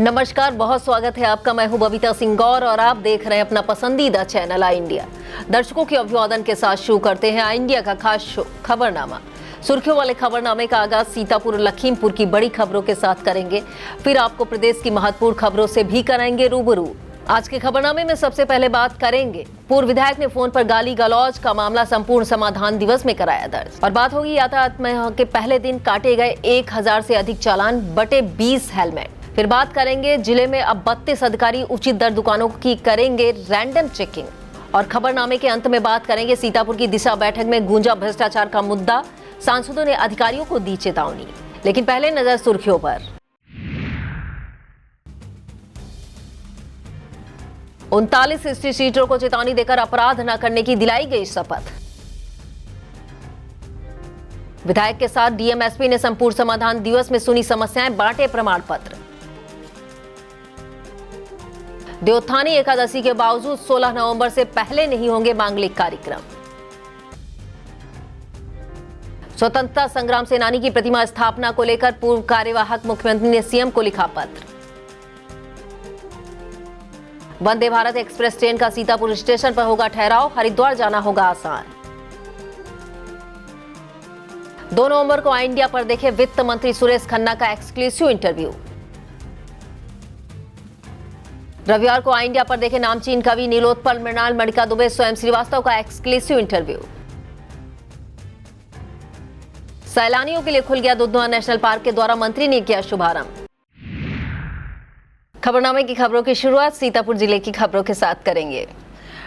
नमस्कार, बहुत स्वागत है आपका। मैं हूं बबीता सिंह गौर और आप देख रहे हैं अपना पसंदीदा चैनल आई इंडिया। दर्शकों के अभिवादन के साथ शुरू करते हैं आई इंडिया का खास शो खबरनामा। सुर्खियों वाले खबरनामे का आगाज सीतापुर और लखीमपुर की बड़ी खबरों के साथ करेंगे, फिर आपको प्रदेश की महत्वपूर्ण खबरों से भी कराएंगे रूबरू। आज के खबरनामे में सबसे पहले बात करेंगे पूर्व विधायक ने फोन पर गाली गलौज का मामला संपूर्ण समाधान दिवस में कराया दर्ज, और बात होगी यातायात में के पहले दिन काटे गए 1000 से अधिक चालान, बटे 20 हेलमेट। फिर बात करेंगे जिले में अब 32 अधिकारी उचित दर दुकानों की करेंगे रैंडम चेकिंग, और खबरनामे के अंत में बात करेंगे सीतापुर की दिशा बैठक में गूंजा भ्रष्टाचार का मुद्दा, सांसदों ने अधिकारियों को दी चेतावनी। लेकिन पहले नजर सुर्खियों पर। 39 हिस्ट्री शीटरों को चेतावनी देकर अपराध न करने की दिलाई गई शपथ। विधायक के साथ डीएम एसपी ने संपूर्ण समाधान दिवस में सुनी समस्याएं, बांटे प्रमाण पत्र। देवोत्थानी एकादशी के बावजूद 16 नवंबर से पहले नहीं होंगे मांगलिक कार्यक्रम। स्वतंत्रता संग्राम सेनानी की प्रतिमा स्थापना को लेकर पूर्व कार्यवाहक मुख्यमंत्री ने सीएम को लिखा पत्र। वंदे भारत एक्सप्रेस ट्रेन का सीतापुर स्टेशन पर होगा ठहराव, हरिद्वार जाना होगा आसान। 2 नवंबर को आई इंडिया पर देखे वित्त मंत्री सुरेश खन्ना का एक्सक्लूसिव इंटरव्यू। रविवार को आई इंडिया पर देखे नामचीन कवि नीलोत्पल मृणाल, मणिका दुबे, स्वयं श्रीवास्तव का एक्सक्लूसिव इंटरव्यू। सैलानियों के लिए खुल गया दुधवा नेशनल पार्क के द्वारा मंत्री ने किया शुभारंभ। खबरनामे की खबरों की शुरुआत सीतापुर जिले की खबरों के साथ करेंगे।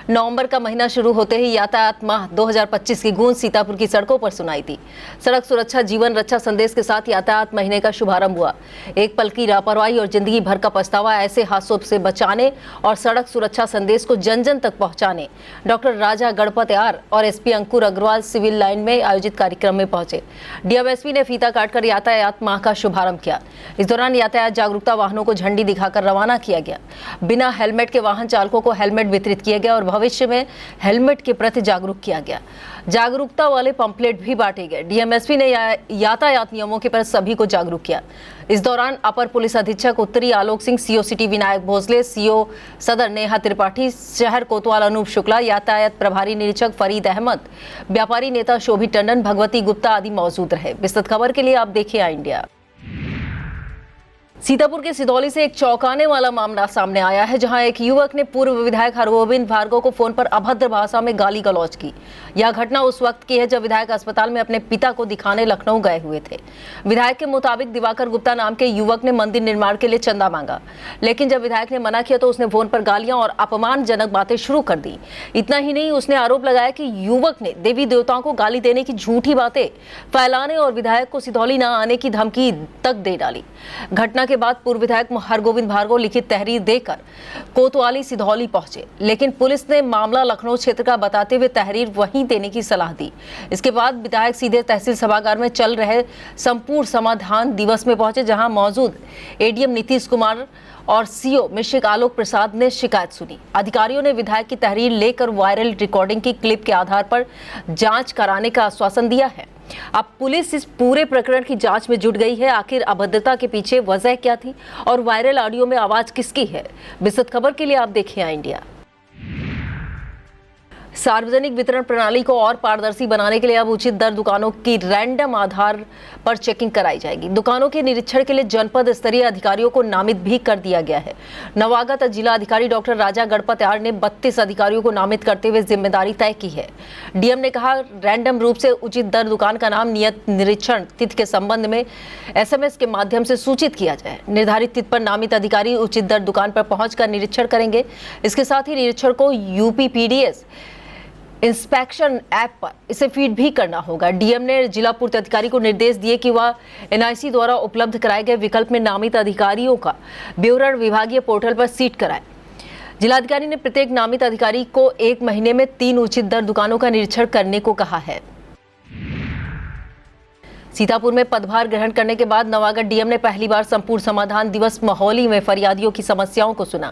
नवंबर का महीना शुरू होते ही यातायात माह 2025 की गूंज सीतापुर की सड़कों पर सुनाई थी। सड़क सुरक्षा जीवन रक्षा संदेश के साथ यातायात महीने का शुभारंभ हुआ। एक पल की लापरवाही और जिंदगी भर का पछतावा ऐसे हादसों से बचाने और सड़क सुरक्षा संदेश को जन जन तक पहुंचाने डॉक्टर राजा गणपत यार और एसपी अंकुर अग्रवाल सिविल लाइन में आयोजित कार्यक्रम में पहुंचे। डीएमएसपी ने फीता काटकर यातायात माह का शुभारंभ किया। इस दौरान यातायात जागरूकता वाहनों को झंडी दिखाकर रवाना किया गया। बिना हेलमेट के वाहन चालकों को हेलमेट वितरित किया गया और भविष्य में हेलमेट के प्रति जागरूक किया गया। जागरूकता वाले पंपलेट भी बांटे गए। डीएमएसपी ने यातायात नियमों के प्रति सभी को जागरूक किया। इस दौरान अपर पुलिस अधीक्षक उत्तरी Alok Singh, CO city Vinayak Bhosle, CO सदर नेहा त्रिपाठी, शहर कोतवाल अनूप शुक्ला, यातायात प्रभारी निरीक्षक फरीद अहमद, व्यापारी नेता शोभित टंडन, भगवती गुप्ता आदि मौजूद रहे। विस्तृत खबर के लिए आप देखिए आई इंडिया। सीतापुर के सिधौली से एक चौंकाने वाला मामला सामने आया है, जहां एक युवक ने पूर्व विधायक हरगोविंद भार्गव को फोन पर अभद्र भाषा में गाली गलौज की। यह घटना उस वक्त की है जब विधायक अस्पताल में अपने पिता को दिखाने लखनऊ गए हुए थे। विधायक के मुताबिक दिवाकर गुप्ता नाम के युवक ने मंदिर निर्माण के लिए चंदा मांगा, लेकिन जब विधायक ने मना किया तो उसने फोन पर गालियां और अपमानजनक बातें शुरू कर दी। इतना ही नहीं, उसने आरोप लगाया कि युवक ने देवी देवताओं को गाली देने की झूठी बातें फैलाने और विधायक को सिधौली न आने की धमकी तक दे डाली। घटना के बाद पूर्व विधायक हरगोविंद भार्गव लिखित तहरीर देकर कोतवाली सिधौली पहुंचे, लेकिन पुलिस ने मामला लखनऊ क्षेत्र का बताते हुए तहरीर वहीं देने की सलाह दी। इसके बाद विधायक सीधे तहसील सभागार में चल रहे संपूर्ण समाधान दिवस में पहुंचे, जहां मौजूद एडीएम नीतीश कुमार और सीओ मिश्रिक आलोक प्रसाद ने शिकायत सुनी। अधिकारियों ने विधायक की तहरीर लेकर वायरल रिकॉर्डिंग की क्लिप के आधार पर जांच कराने का आश्वासन दिया है। अब पुलिस इस पूरे प्रकरण की जांच में जुट गई है। आखिर अभद्रता के पीछे वजह क्या थी और वायरल ऑडियो में आवाज किसकी है? विस्तृत खबर के लिए आप देखिए आई इंडिया। सार्वजनिक वितरण प्रणाली को और पारदर्शी बनाने के लिए अब उचित दर दुकानों की रैंडम आधार पर चेकिंग कराई जाएगी। दुकानों के निरीक्षण के लिए जनपद स्तरीय अधिकारियों को नामित भी कर दिया गया है। नवागत जिला अधिकारी डॉक्टर राजा गणपत यार ने 32 अधिकारियों को नामित करते हुए जिम्मेदारी तय की है। डीएम ने कहा, रैंडम रूप से उचित दर दुकान का नाम नियत निरीक्षण तिथि के संबंध में SMS के माध्यम से सूचित किया जाए। निर्धारित तिथि पर नामित अधिकारी उचित दर दुकान पर पहुंचकर निरीक्षण करेंगे। इसके साथ ही निरीक्षण को UPPDS इंस्पेक्शन ऐप पर इसे फीड भी करना होगा। डीएम ने जिला पूर्त अधिकारी को निर्देश दिए कि वह NIC द्वारा उपलब्ध कराए गए विकल्प में नामित अधिकारियों का विवरण विभागीय पोर्टल पर सीट कराए। जिलाधिकारी ने प्रत्येक नामित अधिकारी को 1 महीने में 3 उचित दर दुकानों का निरीक्षण करने को कहा है। सीतापुर में पदभार ग्रहण करने के बाद नवागत डीएम ने पहली बार संपूर्ण समाधान दिवस महोली में फरियादियों की समस्याओं को सुना।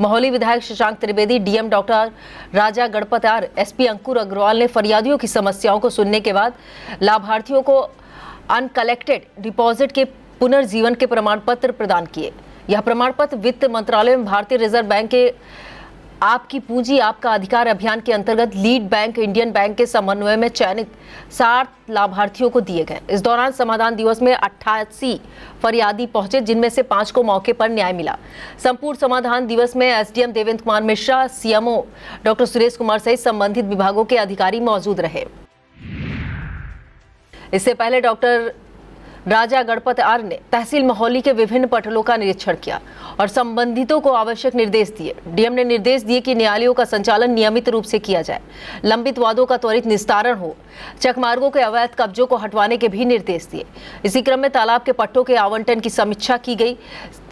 महोली विधायक शशांक त्रिवेदी, डीएम डॉक्टर राजा गणपत यार, एसपी अंकुर अग्रवाल ने फरियादियों की समस्याओं को सुनने के बाद लाभार्थियों को अनकलेक्टेड डिपॉजिट के पुनर्जीवन के प्रमाण पत्र प्रदान किए। यह प्रमाण पत्र वित्त मंत्रालय में भारतीय रिजर्व बैंक के आपकी पूंजी आपका अधिकार अभियान के अंतर्गत लीड बैंक इंडियन बैंक के समन्वय में चयनित 60 लाभार्थियों को दिए गए। इस दौरान समाधान दिवस में 88 फरियादी पहुंचे, जिनमें से 5 को मौके पर न्याय मिला। संपूर्ण समाधान दिवस में SDM Devendra Kumar Mishra, CMO doctor Suresh Kumar सहित संबंधित विभागों के अधिकारी मौजूद रहे। इससे पहले डॉक्टर राजा गणपत आर्य ने तहसील महोली के विभिन्न पटलों का निरीक्षण किया और संबंधितों को आवश्यक निर्देश दिए। डीएम ने निर्देश दिए कि न्यायालयों का संचालन नियमित रूप से किया जाए, लंबित वादों का त्वरित निस्तारण हो, चकमार्गों के अवैध कब्जों को हटवाने के भी निर्देश दिए। इसी क्रम में तालाब के पट्टों के आवंटन की समीक्षा की गई।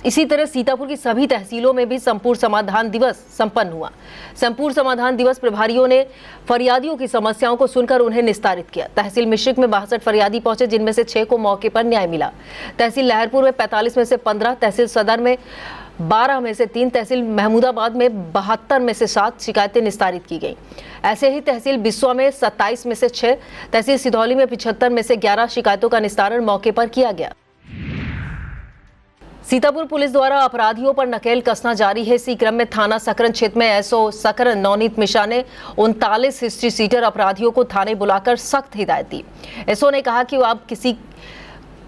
इसी तरह सीतापुर की सभी तहसीलों में भी संपूर्ण समाधान दिवस संपन्न हुआ। संपूर्ण समाधान दिवस प्रभारियों ने फरियादियों की समस्याओं को सुनकर उन्हें निस्तारित किया। तहसील मिश्रिक में 62 फरियादी पहुंचे, जिनमें से 6 को मौके पर न्याय मिला। तहसील लहरपुर में 45 में से 15, तहसील सदर में 12 में से 3, तहसील महमूदाबाद में 72 में से 7 शिकायतें निस्तारित की गई। ऐसे ही तहसील बिस्वा में 27 में से 6, तहसील सिधौली में 75 में से 11 शिकायतों का निस्तारण मौके पर किया गया। सीतापुर पुलिस द्वारा अपराधियों पर नकेल कसना जारी है। इसी क्रम में थाना सकरन क्षेत्र में एसओ सकरन नवनीत मिश्रा ने 39 हिस्ट्री सीटर अपराधियों को थाने बुलाकर सख्त हिदायत दी। एसओ ने कहा कि अब किसी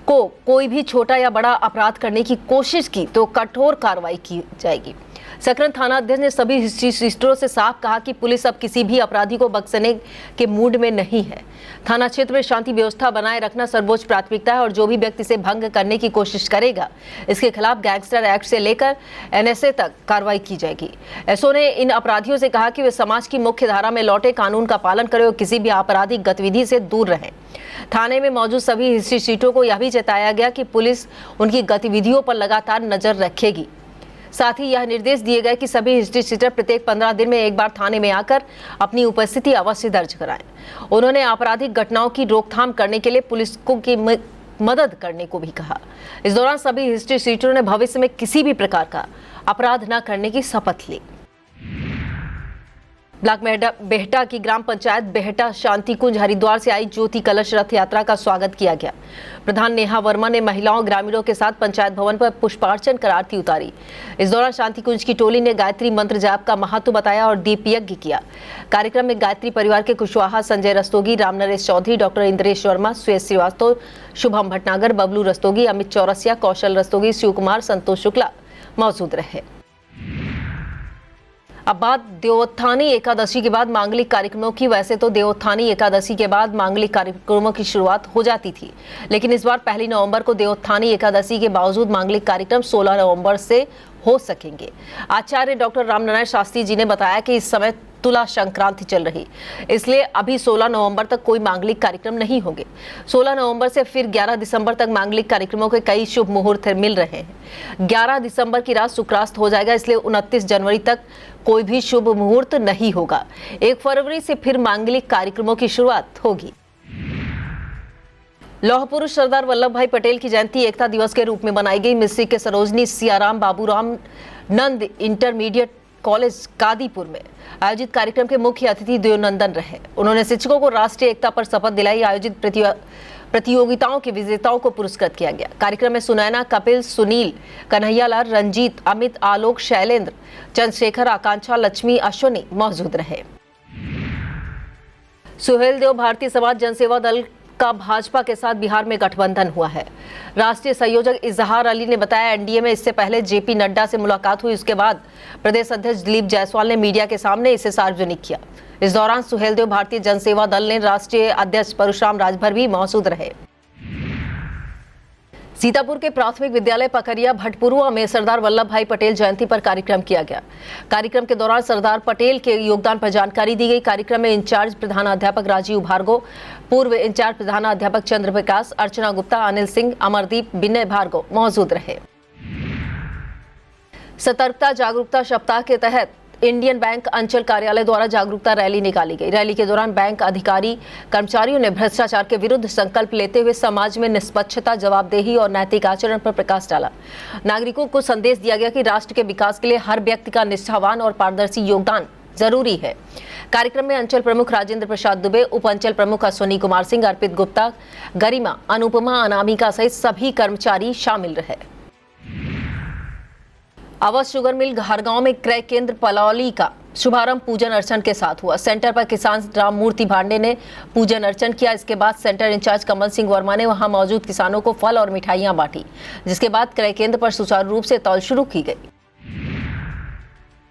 को कोई भी छोटा या बड़ा अपराध करने की कोशिश की तो कठोर कार्रवाई की जाएगी। सकरन थाना अध्यक्ष ने सभी हिस्ट्री सीटरों से साफ कहा कि पुलिस अब किसी भी अपराधी को बख्शने के मूड में नहीं है। थाना क्षेत्र में शांति व्यवस्था बनाए रखना सर्वोच्च प्राथमिकता है और जो भी व्यक्ति इसे भंग करने की कोशिश करेगा, इसके खिलाफ गैंगस्टर एक्ट से लेकर एनएसए तक कार्रवाई की जाएगी। एसओ ने इन अपराधियों से कहा कि वे समाज की मुख्य धारा में लौटे, कानून का पालन करें और किसी भी आपराधिक गतिविधि से दूर रहें। थाने में मौजूद सभी हिस्ट्री सीटों को यह भी जताया गया कि पुलिस उनकी गतिविधियों पर लगातार नजर रखेगी। साथ ही यह निर्देश दिए गए कि सभी हिस्ट्री सीटर प्रत्येक 15 दिन में एक बार थाने में आकर अपनी उपस्थिति अवश्य दर्ज कराएं। उन्होंने आपराधिक घटनाओं की रोकथाम करने के लिए पुलिस को की मदद करने को भी कहा। इस दौरान सभी हिस्ट्री सीटरों ने भविष्य में किसी भी प्रकार का अपराध न करने की शपथ ली। ब्लॉक बेहटा की ग्राम पंचायत बेहटा शांति कुंज हरिद्वार से आई ज्योति कलश रथ यात्रा का स्वागत किया गया। प्रधान नेहा वर्मा ने महिलाओं ग्रामीणों के साथ पंचायत भवन पर पुष्पार्चन कर आरती उतारी। इस दौरान शांति कुंज की टोली ने गायत्री मंत्र जाप का महत्व बताया और दीप यज्ञ किया। कार्यक्रम में गायत्री परिवार के कुशवाहा, संजय रस्तोगी, राम नरेश चौधरी, डॉक्टर इंद्रेश वर्मा, श्वेत श्रीवास्तव, शुभम भटनागर, बबलू रस्तोगी, अमित चौरसिया, कौशल रस्तोगी, शिव कुमार, संतोष शुक्ला मौजूद रहे। अब बात देवोत्थानी एकादशी के बाद मांगलिक कार्यक्रमों की। वैसे तो देवोत्थानी एकादशी के बाद मांगलिक कार्यक्रमों की शुरुआत हो जाती थी, लेकिन इस बार 1 नवंबर को देवोत्थानी एकादशी के बावजूद मांगलिक कार्यक्रम 16 नवंबर से हो सकेंगे। आचार्य डॉक्टर रामनारायण शास्त्री जी ने बताया कि इस समय तुला संक्रांति चल रही, इसलिए अभी 16 नवंबर तक कोई मांगलिक कार्यक्रम नहीं होंगे। 16 नवंबर से फिर 11 दिसंबर तक मांगलिक कार्यक्रमों के कई शुभ मुहूर्त मिल रहे हैं। 11 दिसंबर की रात शुक्रास्त हो जाएगा, इसलिए 29 जनवरी तक कोई भी शुभ मुहूर्त नहीं होगा। 1 फरवरी से फिर मांगलिक कार्यक्रमों की शुरुआत होगी। लौह पुरुष सरदार वल्लभ भाई पटेल की जयंती एकता दिवस के रूप में मनाई गई। मिस्री के सरोजनी सियाराम बाबूराम नंद इंटरमीडिएट कॉलेज कादीपुर में आयोजित कार्यक्रम के मुख्य अतिथि देवनंदन रहे। उन्होंने शिक्षकों को राष्ट्रीय एकता पर शपथ दिलाई। आयोजित प्रतियोगिताओं के विजेताओं को पुरस्कृत किया गया। कार्यक्रम में सुनैना, कपिल, सुनील, कन्हैयालाल, रंजीत, अमित, आलोक, शैलेंद्र, चंद्रशेखर, आकांक्षा, लक्ष्मी, अश्वनी मौजूद रहे। सुहेल देव भारतीय समाज जनसेवा दल का भाजपा के साथ बिहार में गठबंधन हुआ है। राष्ट्रीय संयोजक इजहार अली ने बताया, एनडीए में इससे पहले जेपी नड्डा से मुलाकात हुई, उसके बाद प्रदेश अध्यक्ष दिलीप जायसवाल ने मीडिया के सामने इसे सार्वजनिक किया। इस दौरान सुहेल देव भारतीय जनसेवा दल ने राष्ट्रीय अध्यक्ष परशुराम राजभर भी मौजूद रहे। सीतापुर के प्राथमिक विद्यालय पकरिया भटपुरुआ में सरदार वल्लभ भाई पटेल जयंती पर कार्यक्रम किया गया। कार्यक्रम के दौरान सरदार पटेल के योगदान पर जानकारी दी गई। कार्यक्रम में इंचार्ज प्रधानाध्यापक राजीव भार्गव, पूर्व इंचार्ज प्रधानाध्यापक चंद्र प्रकाश, अर्चना गुप्ता, अनिल सिंह, अमरदीप, विनय भार्गव मौजूद रहे। सतर्कता जागरूकता सप्ताह के तहत इंडियन बैंक अंचल कार्यालय द्वारा जागरूकता रैली निकाली गई। रैली के दौरान बैंक अधिकारी कर्मचारियों ने भ्रष्टाचार के विरुद्ध संकल्प लेते हुए समाज में निष्पक्षता, जवाबदेही और नैतिक आचरण पर प्रकाश डाला। नागरिकों को संदेश दिया गया कि राष्ट्र के विकास के लिए हर व्यक्ति का निष्ठावान और पारदर्शी योगदान जरूरी है। कार्यक्रम में अंचल प्रमुख राजेंद्र प्रसाद दुबे, उप अंचल प्रमुख अश्वनी कुमार सिंह, अर्पित गुप्ता, गरिमा, अनुपमा, अनामिका सहित सभी कर्मचारी शामिल रहे। आवास शुगर मिल हरगांव में क्रय केंद्र पलौली का शुभारंभ पूजन अर्चन के साथ हुआ। सेंटर पर किसान राम मूर्ति भांडे ने पूजन अर्चन किया। इसके बाद सेंटर इंचार्ज कमल सिंह वर्मा ने वहां मौजूद किसानों को फल और मिठाइयां बांटी, जिसके बाद क्रय केंद्र पर सुचारू रूप से तौल शुरू की गई।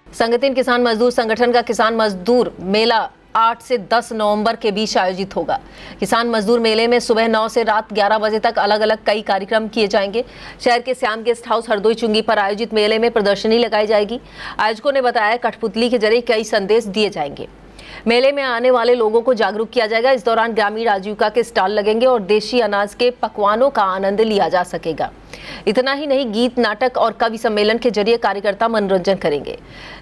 संगठन किसान मजदूर संगठन का किसान मजदूर मेला 8 से 10 नवंबर के बीच आयोजित होगा। किसान मजदूर मेले में सुबह 9 से रात 11 बजे तक अलग अलग कई कार्यक्रम किए जाएंगे। शहर के श्याम गेस्ट हाउस हरदोई चुंगी पर आयोजित मेले में प्रदर्शनी लगाई जाएगी। आयोजकों ने बताया कठपुतली के जरिए कई संदेश दिए जाएंगे। मेले में आने वाले लोगों को जागरूक किया जाएगा। इस दौरान ग्रामीण आजीविका के स्टॉल लगेंगे और देशी अनाज के पकवानों का आनंद लिया जा सकेगा। इतना ही नहीं, गीत, नाटक और कवि सम्मेलन के जरिए कार्यकर्ता मनोरंजन करेंगे।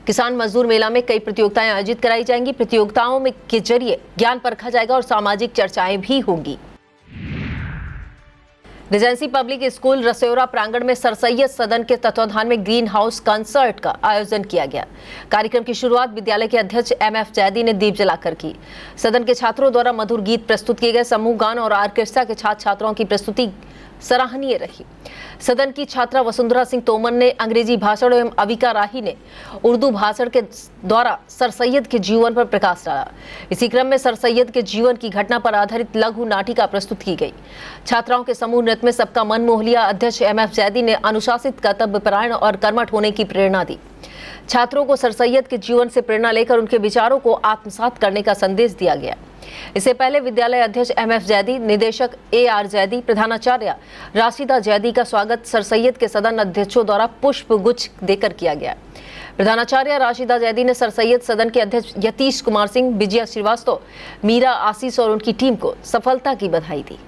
किसान मजदूर मेला में कई प्रतियोगिताएं आयोजित कराई जाएंगी। प्रतियोगिताओं में के जरिए ज्ञान परखा जाएगा और सामाजिक चर्चाएं भी होंगी। रिजेंसी पब्लिक स्कूल रसौरा प्रांगण में सरसैयद सदन के तत्वाधान में ग्रीन हाउस कंसर्ट का आयोजन किया गया। कार्यक्रम की शुरुआत विद्यालय के अध्यक्ष MF जैदी ने दीप जलाकर की। सदन के छात्रों द्वारा मधुर गीत प्रस्तुत किए गए। समूह गान और ऑर्केस्ट्रा के छात्र छात्राओं की प्रस्तुति सराहनीय रही। सदन की छात्रा वसुंधरा सिंह तोमर ने अंग्रेजी भाषण एवं अविका राही ने उर्दू भाषण के द्वारा सर सैयद के जीवन पर प्रकाश डाला। इसी क्रम में सर सैयद के जीवन की घटना पर आधारित लघु नाटिका प्रस्तुत की गई। छात्राओं के समूह नृत्य में सबका मन मोह लिया। अध्यक्ष MF जैदी ने अनुशासित, कर्तव्यपरायण और कर्मठ होने की प्रेरणा दी। छात्रों को सर सैयद के जीवन से प्रेरणा लेकर उनके विचारों को आत्मसात करने का संदेश दिया गया। इससे पहले विद्यालय अध्यक्ष MF जैदी, निदेशक AR जैदी, प्रधानाचार्य राशिदा जैदी का स्वागत सर सैयद के सदन अध्यक्षों द्वारा पुष्प गुच्छ देकर किया गया। प्रधानाचार्य राशिदा जैदी ने सर सैयद सदन के अध्यक्ष यतीश कुमार सिंह, विजया श्रीवास्तव, मीरा आशीष और उनकी टीम को सफलता की बधाई दी।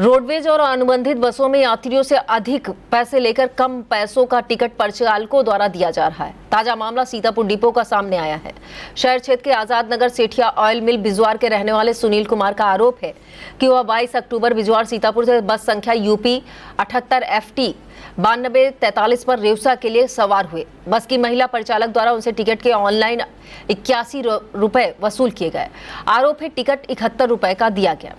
रोडवेज और अनुबंधित बसों में यात्रियों से अधिक पैसे लेकर कम पैसों का टिकट परिचालकों द्वारा दिया जा रहा है। ताजा मामला सीतापुर डिपो का सामने आया है। शहर क्षेत्र के आजाद नगर सेठिया ऑयल मिल बिजवार के रहने वाले सुनील कुमार का आरोप है कि वह 22 अक्टूबर बिजवार सीतापुर से बस संख्या UP 78 FT 9243 पर रेवसा के लिए सवार हुए। बस की महिला परिचालक द्वारा उनसे टिकट के ऑनलाइन 81 रुपए वसूल किए गए। आरोप है टिकट 71 रुपए का दिया गया।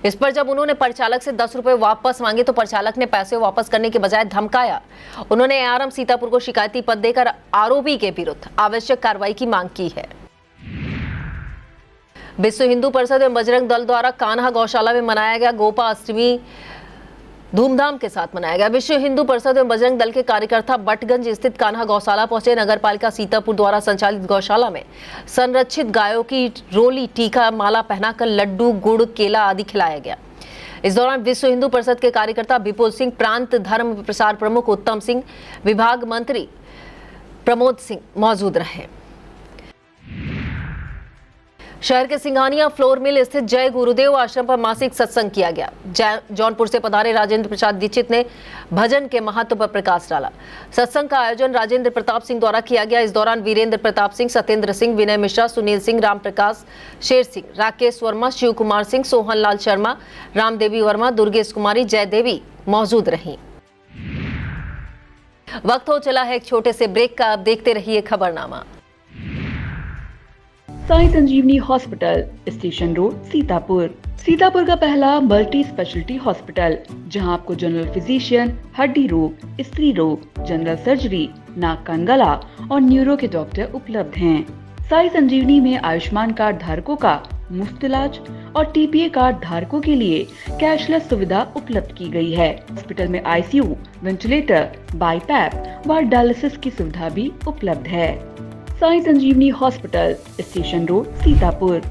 इस पर जब उन्होंने परिचालक से 10 रुपए वापस मांगे तो परिचालक ने पैसे वापस करने के बजाय धमकाया। उन्होंने ARM सीतापुर को शिकायती पत्र देकर आरोपी के विरुद्ध आवश्यक कार्रवाई की मांग की है। विश्व हिंदू परिषद एवं बजरंग दल द्वारा कान्हा गौशाला में मनाया गया गोपा अष्टमी धूमधाम के साथ मनाया गया। विश्व हिंदू परिषद एवं बजरंग दल के कार्यकर्ता बटगंज स्थित कान्हा गौशाला पहुंचे। नगरपालिका सीतापुर द्वारा संचालित गौशाला में संरक्षित गायों की रोली, टीका, माला पहनाकर लड्डू, गुड़, केला आदि खिलाया गया। इस दौरान विश्व हिंदू परिषद के कार्यकर्ता विपुल सिंह, प्रांत धर्म प्रसार प्रमुख उत्तम सिंह, विभाग मंत्री प्रमोद सिंह मौजूद रहे। शहर के सिंघानिया फ्लोर मिल स्थित जय गुरुदेव आश्रम पर मासिक सत्संग किया गया। जौनपुर से पधारे राजेंद्र प्रसाद दीक्षित ने भजन के महत्व पर प्रकाश डाला। सत्संग का आयोजन राजेंद्र प्रताप सिंह द्वारा किया गया। इस दौरान वीरेंद्र प्रताप सिंह, सत्येंद्र सिंह, विनय मिश्रा, सुनील सिंह, राम प्रकाश, शेर सिंह, राकेश वर्मा, शिव कुमार सिंह, सोहन लाल शर्मा, रामदेवी वर्मा, दुर्गेश कुमारी, जय देवी मौजूद रही। वक्त हो चला है एक छोटे से ब्रेक का। अब देखते रहिए खबरनामा। Sai Sanjivani hospital, station road, Sitapur. Sitapur का पहला मल्टी स्पेशलिटी हॉस्पिटल, जहां आपको जनरल फिजिशियन, हड्डी रोग, स्त्री रोग, जनरल सर्जरी, नाक कान गला और न्यूरो के डॉक्टर उपलब्ध हैं। साई संजीवनी में आयुष्मान कार्ड धारकों का मुफ्त इलाज और TPA कार्ड धारकों के लिए कैशलेस सुविधा उपलब्ध की गई है। हॉस्पिटल में ICU, वेंटिलेटर, बाईपैप व डायलिसिस की सुविधा भी उपलब्ध है। Sai Sanjivani hospital, station road, Sitapur.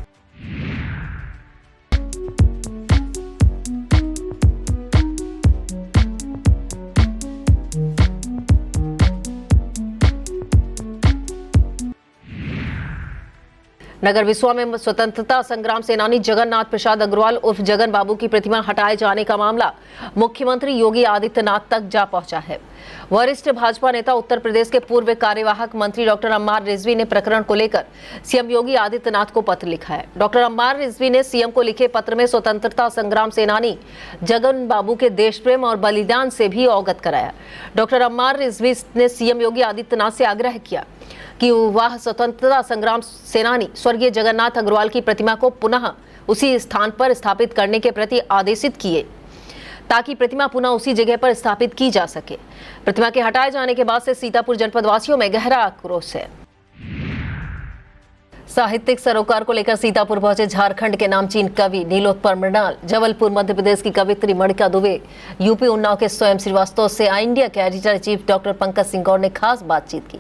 नगर विसुआ में स्वतंत्रता संग्राम सेनानी जगन्नाथ प्रसाद अग्रवाल उर्फ जगन बाबू की प्रतिमा हटाए जाने का मामला मुख्यमंत्री योगी आदित्यनाथ तक जा पहुंचा है। वरिष्ठ भाजपा नेता उत्तर प्रदेश के पूर्व कार्यवाहक मंत्री डॉक्टर अम्मार रिजवी ने प्रकरण को लेकर CM योगी आदित्यनाथ को पत्र लिखा है। डॉक्टर अम्मार रिजवी ने CM को लिखे पत्र में स्वतंत्रता संग्राम सेनानी जगन बाबू के देश प्रेम और बलिदान से भी अवगत कराया। डॉक्टर अम्मार रिजवी ने CM योगी आदित्यनाथ से आग्रह किया कि वह स्वतंत्रता संग्राम सेनानी स्वर्गीय जगन्नाथ अग्रवाल की प्रतिमा को पुनः उसी स्थान पर स्थापित करने के प्रति आदेशित किए ताकि प्रतिमा पुनः उसी जगह पर स्थापित की जा सके। प्रतिमा के हटाए जाने के बाद से सीतापुर जनपद वासियों में गहरा आक्रोश है। साहित्यिक सरोकार को लेकर सीतापुर पहुंचे झारखंड के नामचीन कवि नीलोत्पल मृणाल, जबलपुर मध्य प्रदेश की कवित्री मणिका दुबे, यूपी उन्नाव के स्वयं श्रीवास्तव से इंडिया के editor chief doctor Pankaj Singh Gaur ने खास बातचीत की।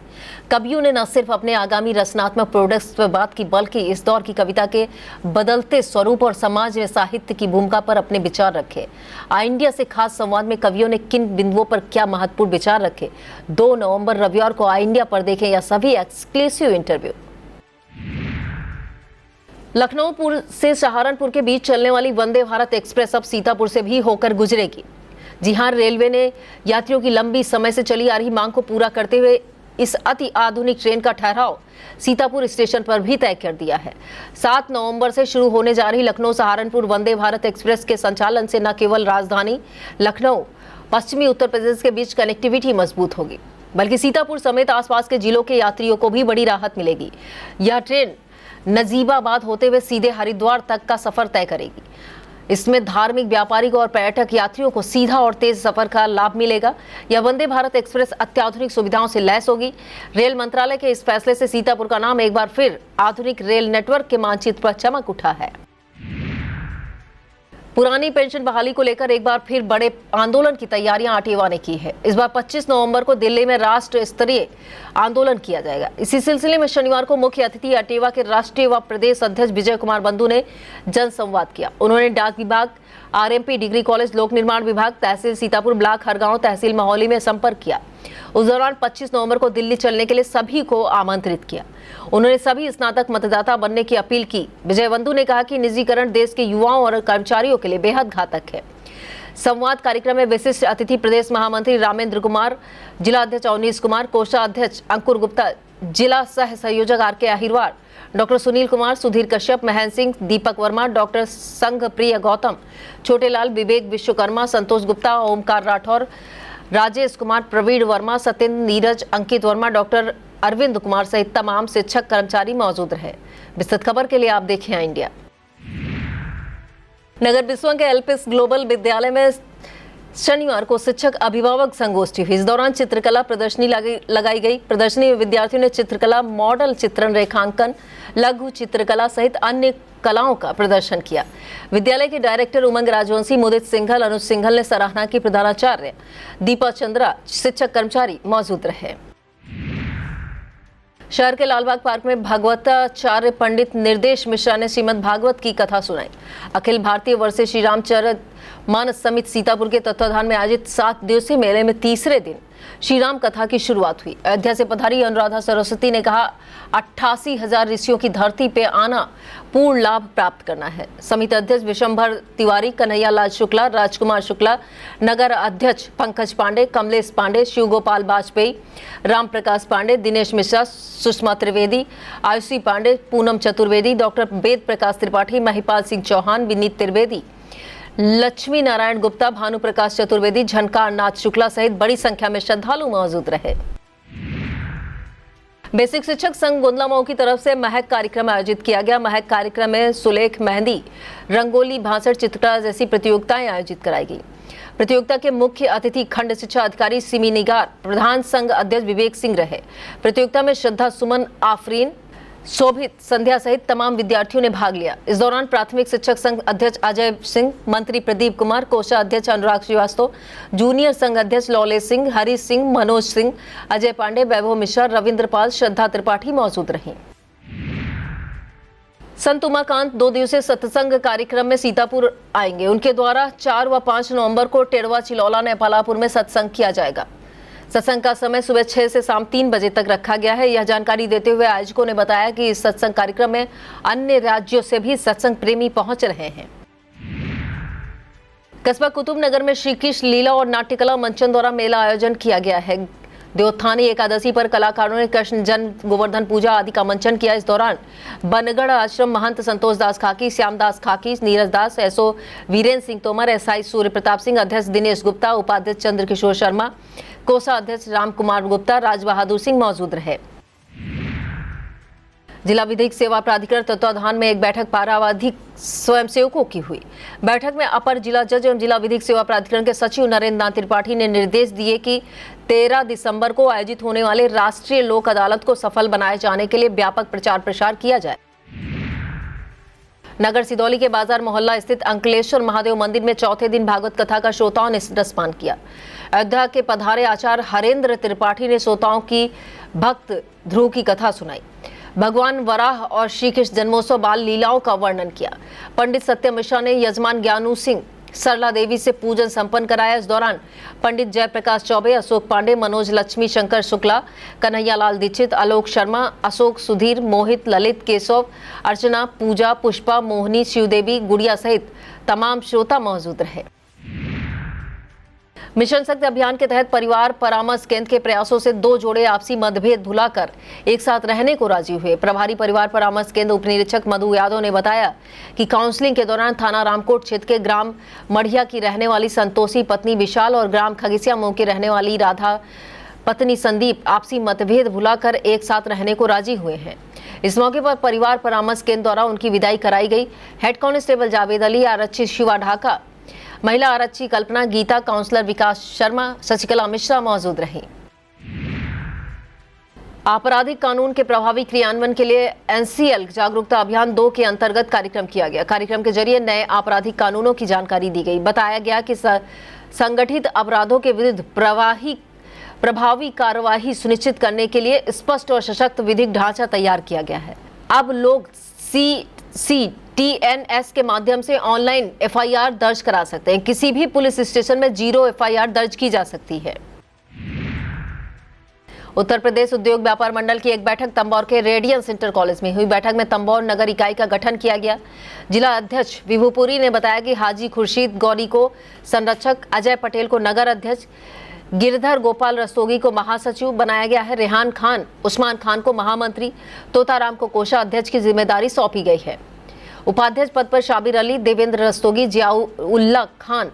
कवियों ने न सिर्फ अपने आगामी रचनात्मक प्रोडक्ट्स पर बात की, बल्कि इस दौर की कविता के बदलते स्वरूप और समाज में साहित्य की भूमिका पर अपने विचार रखे। इंडिया से खास संवाद में कवियों ने किन बिंदुओं पर क्या महत्वपूर्ण विचार रखे, 2 नवंबर रविवार को इंडिया पर देखें यह सभी एक्सक्लूसिव इंटरव्यू। लखनऊ से सहारनपुर के बीच चलने वाली वंदे भारत एक्सप्रेस अब सीतापुर से भी होकर गुजरेगी। जी हां, रेलवे ने यात्रियों की लंबी समय से चली आ रही मांग को पूरा करते हुए इस अति आधुनिक ट्रेन का ठहराव सीतापुर स्टेशन पर भी तय कर दिया है। 7 नवंबर से शुरू होने जा रही लखनऊ सहारनपुर वंदे भारत एक्सप्रेस के संचालन से न केवल राजधानी लखनऊ, पश्चिमी उत्तर प्रदेश के बीच कनेक्टिविटी मजबूत होगी, बल्कि सीतापुर समेत आसपास के जिलों के यात्रियों को भी बड़ी राहत मिलेगी। यह ट्रेन नजीबाबाद होते हुए सीधे हरिद्वार तक का सफर तय करेगी। इसमें धार्मिक, व्यापारिक और पर्यटक यात्रियों को सीधा और तेज सफर का लाभ मिलेगा। यह वंदे भारत एक्सप्रेस अत्याधुनिक सुविधाओं से लैस होगी। रेल मंत्रालय के इस फैसले से सीतापुर का नाम एक बार फिर आधुनिक रेल नेटवर्क के मानचित्र पर चमक उठा है। पुरानी पेंशन बहाली को लेकर एक बार फिर बड़े आंदोलन की तैयारियां आरटीओ ने की है। इस बार 25 नवंबर को दिल्ली में राष्ट्र स्तरीय आंदोलन किया जाएगा। इसी सिलसिले में शनिवार को मुख्य अतिथि आरटीओ के राष्ट्रीय व प्रदेश अध्यक्ष विजय कुमार बंधु ने जनसंवाद किया। उन्होंने डाक विभाग, आरएमपी डिग्री कॉलेज, लोक निर्माण विभाग, तहसील सीतापुर, ब्लॉक हरगांव, तहसील महौली में संपर्क किया। उस दौरान 25 नवंबर को दिल्ली चलने के लिए सभी को आमंत्रित किया। उन्होंने सभी स्नातक मतदाता बनने की अपील की। विजय बंधु ने कहा कि निजीकरण देश के युवाओं और कर्मचारियों के लिए बेहद घातक है। संवाद कार्यक्रम में विशिष्ट अतिथि प्रदेश महामंत्री रामेंद्र कुमार, जिला अध्यक्ष अवनीश कुमार, कोषाध्यक्ष अंकुर गुप्ता, जिला सह संयोजक R K. Ahirwar, doctor Sunil Kumar, Sudhir Kashyap, Mahendra Singh, Deepak Verma, doctor संघ प्रिय गौतम, छोटेलाल, विवेक विश्वकर्मा, संतोष गुप्ता, ओमकार राठौर, राजेश कुमार, प्रवीण वर्मा, सत्येंद्र, नीरज, अंकित वर्मा, डॉक्टर अरविंद कुमार सहित तमाम शिक्षक कर्मचारी मौजूद रहे। विस्तृत खबर के लिए आप देखें इंडिया। नगर बिस्वा के एलपिस ग्लोबल विद्यालय में शनिवार को शिक्षक अभिभावक संगोष्ठी हुई। इस दौरान चित्रकला प्रदर्शनी लगाई गई। प्रदर्शनी में विद्यार्थियों ने चित्रकला, मॉडल चित्रण, रेखांकन, लघु चित्रकला सहित अन्य कलाओं का प्रदर्शन किया। विद्यालय के डायरेक्टर उमंग राजवंशी, मुदित सिंघल, अनुज सिंघल ने सराहना की। प्रधानाचार्य दीपा चंद्रा, शिक्षक कर्मचारी मौजूद रहे। शहर के लालबाग पार्क में भागवताचार्य पंडित निर्देश मिश्रा ने श्रीमद् भागवत की कथा सुनाई। अखिल भारतीय वर्षीय श्री रामचरित मानस समिति सीतापुर के तत्वाधान में आयोजित 7 दिवसीय मेले में तीसरे दिन श्री राम कथा की शुरुआत हुई। अयोध्या से पधारी अनुराधा सरस्वती ने कहा, 88,000 ऋषियों की धरती पे आना पूर्ण लाभ प्राप्त करना है। समिति अध्यक्ष विशंभर तिवारी, कन्हैया लाल शुक्ला, राजकुमार शुक्ला, नगर अध्यक्ष पंकज पांडे, कमलेश पांडे, शिव गोपाल वाजपेयी, राम प्रकाश पांडे, दिनेश मिश्रा, सुषमा त्रिवेदी, आयुषी पांडे, पूनम चतुर्वेदी, डॉक्टर वेद प्रकाश त्रिपाठी, महिपाल सिंह चौहान, विनीत त्रिवेदी, लक्ष्मी नारायण गुप्ता, भानु प्रकाश चतुर्वेदी, झनकार नाथ शुक्ला सहित बड़ी संख्या में श्रद्धालु मौजूद रहे। बेसिक शिक्षक संघ गोंदला मऊ की तरफ से महक कार्यक्रम आयोजित किया गया। महक कार्यक्रम में सुलेख मेहंदी, रंगोली, भाषण, चित्रकला जैसी प्रतियोगिताएं आयोजित कराई गई। प्रतियोगिता के मुख्य अतिथि खंड शिक्षा अधिकारी सिमी निगार, प्रधान संघ अध्यक्ष विवेक सिंह रहे। प्रतियोगिता में श्रद्धा सुमन, आफरीन, शोभित, संध्या सहित तमाम विद्यार्थियों ने भाग लिया। इस दौरान प्राथमिक शिक्षक संघ अध्यक्ष अजय सिंह, मंत्री प्रदीप कुमार, कोषाध्यक्ष अनुराग श्रीवास्तव, जूनियर संघ अध्यक्ष लौलेश सिंह, हरीश सिंह, मनोज सिंह, अजय पांडे, वैभव मिश्रा, रविंद्र पाल, श्रद्धा त्रिपाठी मौजूद रहीं। संत उमाकांत 2 दिवसीय सत्संग कार्यक्रम में सीतापुर आएंगे। उनके द्वारा 4 व 5 नवंबर को टेड़वा, चिलौला, नेपालापुर में सत्संग किया जाएगा। सत्संग का समय सुबह 6 से शाम 3 बजे तक रखा गया है। यह जानकारी देते हुए आयोजकों ने बताया कि इस सत्संग कार्यक्रम में अन्य राज्यों से भी सत्संग प्रेमी पहुंच रहे हैं। कस्बा कुतुबनगर में श्री कृष्ण लीला और नाट्यकला मंचन द्वारा मेला आयोजन किया गया है। देवोत्थानी एकादशी पर कलाकारों ने कृष्ण जन्म, गोवर्धन पूजा आदि का मंचन किया। इस दौरान बनगढ़ आश्रम महंत संतोष दास खाकी, श्यामदास खाकी, नीरज दास, एसओ वीरेंद्र सिंह तोमर, एसआई सूर्य प्रताप सिंह, अध्यक्ष दिनेश गुप्ता, उपाध्यक्ष चंद्रकिशोर शर्मा, कोषाध्यक्ष राम कुमार गुप्ता, राज बहादुर सिंह मौजूद रहे। जिला विधिक सेवा प्राधिकरण तत्वाधान में एक बैठक परावधिक स्वयंसेवकों की हुई। बैठक में अपर जिला जज एवं जिला विधिक सेवा प्राधिकरण के सचिव नरेंद्र नाथ त्रिपाठी ने निर्देश दिए कि 13 दिसंबर को आयोजित होने वाले राष्ट्रीय लोक अदालत को सफल बनाए जाने के लिए व्यापक प्रचार प्रसार किया जाए। नगर सिदौली के बाजार मोहल्ला स्थित अंकलेश्वर महादेव मंदिर में चौथे दिन भागवत कथा का श्रोताओं ने रसपान किया। अयोध्या के पधारे आचार्य हरेंद्र त्रिपाठी ने श्रोताओं की भक्त ध्रुव की कथा सुनाई। भगवान वराह और श्री कृष्ण जन्मोत्सव बाल लीलाओं का वर्णन किया। पंडित सत्यम मिश्रा ने यजमान ज्ञानू सिंह सरला देवी से पूजन संपन्न कराया। इस दौरान पंडित जयप्रकाश चौबे, अशोक पांडे, मनोज लक्ष्मी शंकर शुक्ला, कन्हैया लाल दीक्षित, आलोक शर्मा, अशोक सुधीर, मोहित, ललित, केशव, अर्चना, पूजा, पुष्पा, मोहनी, शिवदेवी, गुड़िया सहित तमाम श्रोता मौजूद रहे। मिशन शक्ति अभियान के तहत परिवार परामर्श केंद्र के प्रयासों से 2 जोड़े आपसी मतभेद भुलाकर एक साथ रहने को राजी हुए। प्रभारी परिवार परामर्श केंद्र उप निरीक्षक मधु यादव ने बताया कि काउंसलिंग के दौरान थाना रामकोट क्षेत्र के ग्राम मढ़िया की रहने वाली संतोषी पत्नी विशाल और ग्राम खगिसिया मोह की रहने वाली राधा पत्नी संदीप आपसी मतभेद भुलाकर एक साथ रहने को राजी हुए हैं। इस मौके पर परिवार परामर्श केंद्र द्वारा उनकी विदाई कराई गई। हेड कांस्टेबल जावेद अली, आरक्षी शिवा ढाका, महिला आरक्षी कल्पना गीता, काउंसलर विकास शर्मा, शशिकला मिश्रा मौजूद रही। आपराधिक कानून के प्रभावी क्रियान्वयन के लिए एनसीएल जागरूकता अभियान 2 के अंतर्गत कार्यक्रम किया गया। कार्यक्रम के जरिए नए आपराधिक कानूनों की जानकारी दी गई। बताया गया कि संगठित अपराधों के विरुद्ध प्रभावी कार्यवाही सुनिश्चित करने के लिए स्पष्ट और सशक्त विधिक ढांचा तैयार किया गया है। अब लोग CTNS के माध्यम से ऑनलाइन FIR दर्ज करा सकते हैं। किसी भी पुलिस स्टेशन में 0 FIR दर्ज की जा सकती है। उत्तर प्रदेश उद्योग व्यापार मंडल की एक बैठक तंबौर के रेडियंस इंटर कॉलेज में हुई। बैठक में तंबौर नगर इकाई का गठन किया गया। जिला अध्यक्ष विभुपुरी ने बताया कि हाजी खुर्शीद गौरी को संरक्षक, अजय पटेल को नगर अध्यक्ष, गिरधर गोपाल रस्तोगी को महासचिव बनाया गया है। रेहान खान, उस्मान खान को महामंत्री, तोताराम को कोषाध्यक्ष की जिम्मेदारी सौंपी गई है। उपाध्यक्ष पद पर शाबिर अली, देवेंद्र रस्तोगी, जियाउल्लाह खान,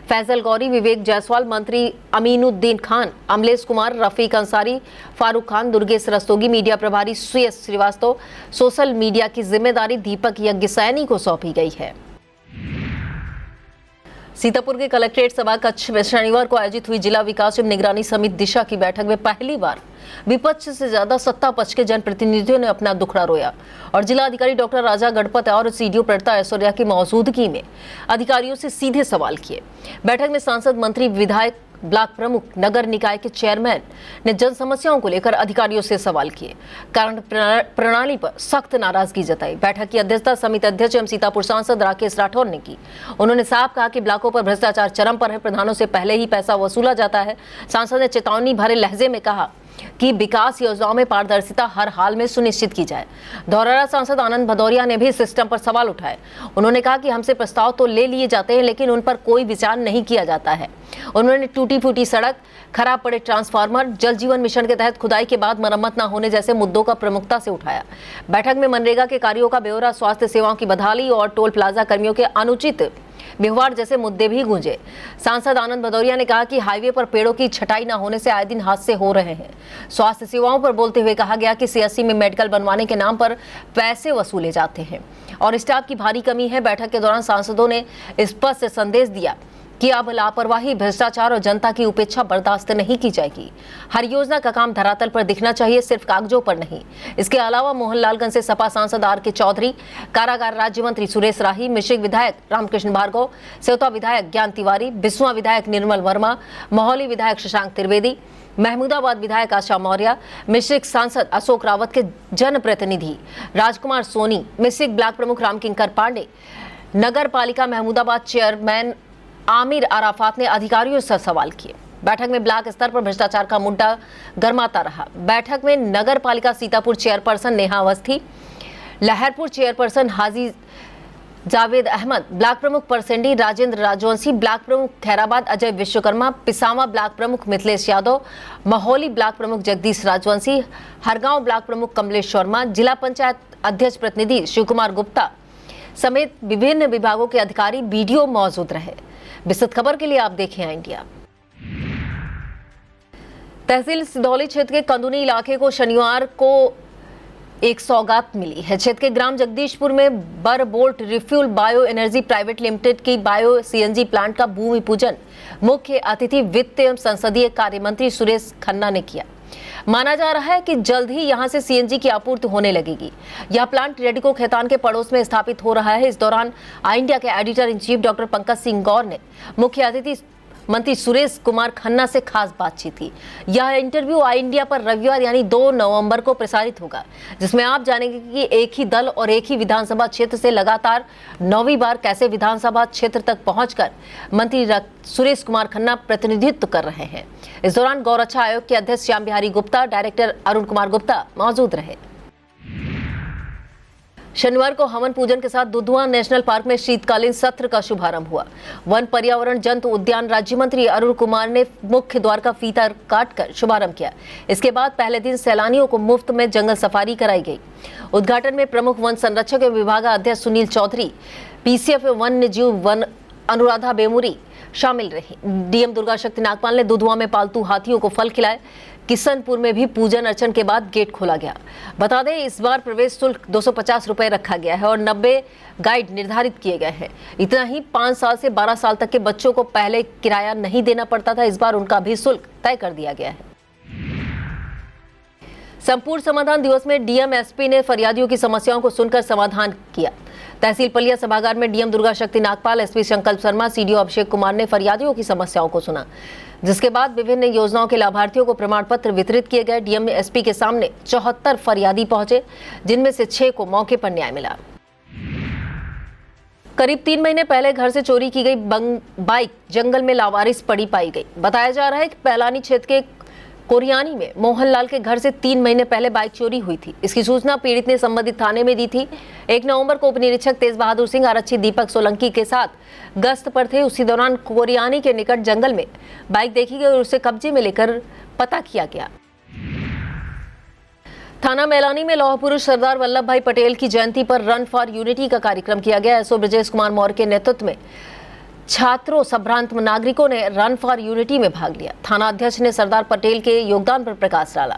फैजल गौरी, विवेक जायसवाल, मंत्री अमीनुद्दीन खान, अमलेश कुमार, रफीक अंसारी, फारूक खान, दुर्गेश रस्तोगी, मीडिया प्रभारी CS श्रीवास्तव, सोशल मीडिया की जिम्मेदारी दीपक यज्ञसैनी को सौंपी गई है। सीतापुर के कलेक्ट्रेट सभा कक्ष में शनिवार को आयोजित हुई जिला विकास एवं निगरानी समिति दिशा की बैठक में पहली बार विपक्ष से ज्यादा सत्ता पक्ष के जनप्रतिनिधियों ने अपना दुखड़ा रोया और जिला अधिकारी डॉक्टर राजा गणपत और CDO प्रणता ऐश्वर्या की मौजूदगी में अधिकारियों से सीधे सवाल किए। बैठक में सांसद, मंत्री, विधायक, ब्लॉक प्रमुख, नगर निकाय के चेयरमैन ने जन समस्याओं को लेकर अधिकारियों से सवाल किए। कारण प्रणाली पर सख्त नाराजगी जताई। बैठक की अध्यक्षता समिति अध्यक्ष एवं सीतापुर सांसद राकेश राठौर ने की। उन्होंने साफ कहा कि ब्लॉकों पर भ्रष्टाचार चरम पर है, प्रधानों से पहले ही पैसा वसूला जाता है। सांसद ने चेतावनी भरे लहजे में कहा कि विकास योजनाओं में पारदर्शिता हर हाल में सुनिश्चित की जाए। धौरहरा सांसद आनंद भदौरिया ने भी सिस्टम पर सवाल उठाए। उन्होंने कहा कि हमसे प्रस्ताव तो ले लिए जाते हैं लेकिन उन पर कोई विचार नहीं किया जाता है। उन्होंने टूटी फूटी सड़क, खराब पड़े ट्रांसफार्मर, जल जीवन मिशन के तहत खुदाई के बाद मरम्मत न होने जैसे मुद्दों का प्रमुखता से उठाया। बैठक में मनरेगा के कार्यों का ब्यौरा, स्वास्थ्य सेवाओं की बहाली और टोल प्लाजा कर्मियों के अनुचित व्यवहार जैसे मुद्दे भी गूंजे। सांसद आनंद भदौरिया ने कहा कि हाईवे पर पेड़ों की छटाई न होने से आए दिन हादसे हो रहे हैं। स्वास्थ्य सेवाओं पर बोलते हुए कहा गया कि CSC में मेडिकल बनवाने के नाम पर पैसे वसूले जाते हैं और स्टाफ की भारी कमी है। बैठक के दौरान सांसदों ने स्पष्ट संदेश दिया कि अब लापरवाही, भ्रष्टाचार और जनता की उपेक्षा बर्दाश्त नहीं की जाएगी। हर योजना का काम धरातल पर दिखना चाहिए, सिर्फ कागजों पर नहीं। इसके अलावा मोहनलालगंज से सपा सांसद RK चौधरी, कारागार राज्य मंत्री सुरेश राही, मिश्रिक विधायक रामकृष्ण भार्गव, सेवता विधायक ज्ञान तिवारी, बिस्वा विधायक निर्मल वर्मा, मोहली विधायक शशांक त्रिवेदी, महमूदाबाद विधायक आशा मौर्य, मिश्रिक सांसद अशोक रावत के जनप्रतिनिधि राजकुमार सोनी, मिश्रिक ब्लॉक प्रमुख रामकिंकर पांडे, नगर पालिका महमूदाबाद चेयरमैन आमिर अराफात ने अधिकारियों से सवाल किए। बैठक में ब्लॉक स्तर पर भ्रष्टाचार का मुद्दा गर्माता रहा। बैठक में नगर पालिका सीतापुर चेयरपर्सन नेहा अवस्थी, लहरपुर चेयरपर्सन हाजी जावेद अहमद, ब्लॉक प्रमुख परसेंडी राजेंद्र राजवंशी, ब्लॉक प्रमुख खैराबाद अजय विश्वकर्मा, पिसावा ब्लॉक प्रमुख मिथिलेश यादव, महोली ब्लॉक प्रमुख जगदीश राजवंशी, हरगांव ब्लॉक प्रमुख कमलेश शर्मा, जिला पंचायत अध्यक्ष प्रतिनिधि शिव कुमार गुप्ता समेत विभिन्न विभागों के अधिकारी BDO मौजूद रहे। विस्तृत खबर के लिए आप देखें इंडिया। तहसील सिदौली क्षेत्र के कंदुनी इलाके को शनिवार को एक सौगात मिली है। क्षेत्र के ग्राम जगदीशपुर में बरबोल्ट refuel bio energy private limited की बायो सीएनजी प्लांट का भूमि पूजन मुख्य अतिथि वित्त एवं संसदीय कार्य मंत्री सुरेश खन्ना ने किया। माना जा रहा है कि जल्द ही यहां से सीएनजी की आपूर्ति होने लगेगी। यह प्लांट रेडिको खैतान के पड़ोस में स्थापित हो रहा है। इस दौरान आई इंडिया के editor in chief doctor Pankaj Singh Gaur ने मुख्य अतिथि मंत्री सुरेश कुमार खन्ना से खास बातचीत की। यह इंटरव्यू आई इंडिया पर रविवार यानी 2 नवंबर को प्रसारित होगा, जिसमें आप जानेंगे कि एक ही दल और एक ही विधानसभा क्षेत्र से लगातार 9वीं बार कैसे विधानसभा क्षेत्र तक पहुंचकर मंत्री सुरेश कुमार खन्ना प्रतिनिधित्व कर रहे हैं। इस दौरान गौरक्षा आयोग के अध्यक्ष श्याम बिहारी गुप्ता, डायरेक्टर अरुण कुमार गुप्ता मौजूद रहे। शनिवार को हवन पूजन के साथ दुधवा नेशनल पार्क में शीतकालीन सत्र का शुभारंभ हुआ। वन पर्यावरण जंतु उद्यान राज्य मंत्री अरुण कुमार ने मुख्य द्वार का फीता काटकर शुभारंभ किया। इसके बाद पहले दिन सैलानियों को मुफ्त में जंगल सफारी कराई गई। उद्घाटन में प्रमुख वन संरक्षक एवं विभागाध्यक्ष सुनील चौधरी, पीसीएफ वन्य जीव वन अनुराधा बेमुरी शामिल रही। डीएम दुर्गा शक्ति नागपाल ने दुधवा में पालतू हाथियों को फल खिलाए। किशनपुर में भी पूजन अर्चन के बाद गेट खोला गया। बता दें, इस बार प्रवेश शुल्क 250 रुपए रखा गया है और 90 गाइड निर्धारित किए गए हैं। इतना ही 5 साल से 12 साल तक के बच्चों को पहले किराया नहीं देना पड़ता था, इस बार उनका भी शुल्क तय कर दिया गया है। संपूर्ण समाधान दिवस में डीएम एसपी ने फरियादियों की समस्याओं को सुनकर समाधान किया। तहसील पलिया सभागार में डीएम दुर्गा शक्ति नागपाल, एसपी संकल्प शर्मा, सीडीओ अभिषेक कुमार ने फरियादियों की समस्याओं को सुना, जिसके बाद विभिन्न योजनाओं के लाभार्थियों को प्रमाण पत्र वितरित किए गए। डीएम एसपी के सामने 74 फरियादी पहुंचे, जिनमें से 6 को मौके पर न्याय मिला। करीब 3 महीने पहले घर से चोरी की गई बाइक जंगल में लावारिस पड़ी पाई गई। बताया जा रहा है कि पैलानी क्षेत्र के कोरियानी में मोहनलाल के घर से 3 महीने पहले बाइक चोरी हुई थी। इसकी सूचना पीड़ित ने संबंधित थाने में दी थी। 1 नवंबर को उप निरीक्षक तेज बहादुर सिंह, आरक्षी दीपक सोलंकी के साथ गश्त पर थे। उसी दौरान कोरियानी के निकट जंगल में बाइक देखी गई और उसे कब्जे में लेकर पता किया गया। थाना मैलानी में लौह पुरुष सरदार वल्लभ भाई पटेल की जयंती पर रन फॉर यूनिटी का कार्यक्रम किया गया। एसओ ब्रजेश कुमार मौर्य के नेतृत्व में छात्रों, संभ्रांत नागरिकों ने रन फॉर यूनिटी में भाग लिया। थाना अध्यक्ष ने सरदार पटेल के योगदान पर प्रकाश डाला।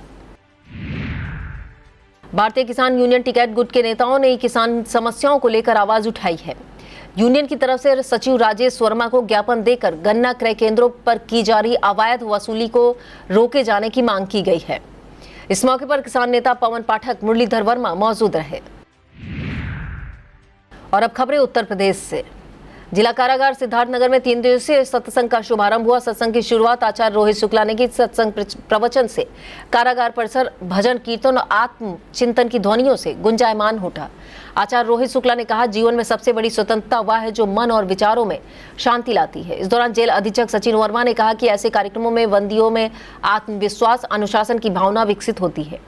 भारतीय किसान यूनियन टिकैत गुट के नेताओं ने किसान समस्याओं को लेकर आवाज उठाई है। यूनियन की तरफ से सचिव राजेश वर्मा को ज्ञापन देकर गन्ना क्रय केंद्रों पर की जा रही अवैध वसूली को रोके जाने की मांग की गई है। इस मौके पर किसान नेता पवन पाठक, मुरलीधर वर्मा मौजूद रहे। और अब खबरें उत्तर प्रदेश से। जिला कारागार सिद्धार्थनगर में 3 दिवसीय सत्संग का शुभारंभ हुआ। सत्संग की शुरुआत आचार्य रोहित शुक्ला ने की। सत्संग प्रवचन से कारागार परिसर भजन, कीर्तन और आत्म चिंतन की ध्वनियों से गुंजायमान उठा। आचार्य रोहित शुक्ला ने कहा, जीवन में सबसे बड़ी स्वतंत्रता वह है जो मन और विचारों में शांति लाती है। इस दौरान जेल अधीक्षक सचिन वर्मा ने कहा कि ऐसे कार्यक्रमों में बंदियों में आत्मविश्वास, अनुशासन की भावना विकसित होती है।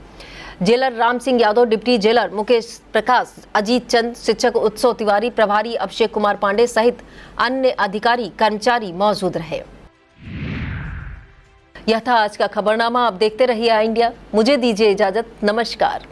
Jailer Ram Singh Yadav, deputy jailer Mukesh Prakash, Ajit Chand, शिक्षक उत्सव तिवारी, प्रभारी अभिषेक कुमार पांडे सहित अन्य अधिकारी कर्मचारी मौजूद रहे। यह था आज का खबरनामा। आप देखते रहिए आई इंडिया। मुझे दीजिए इजाजत। नमस्कार।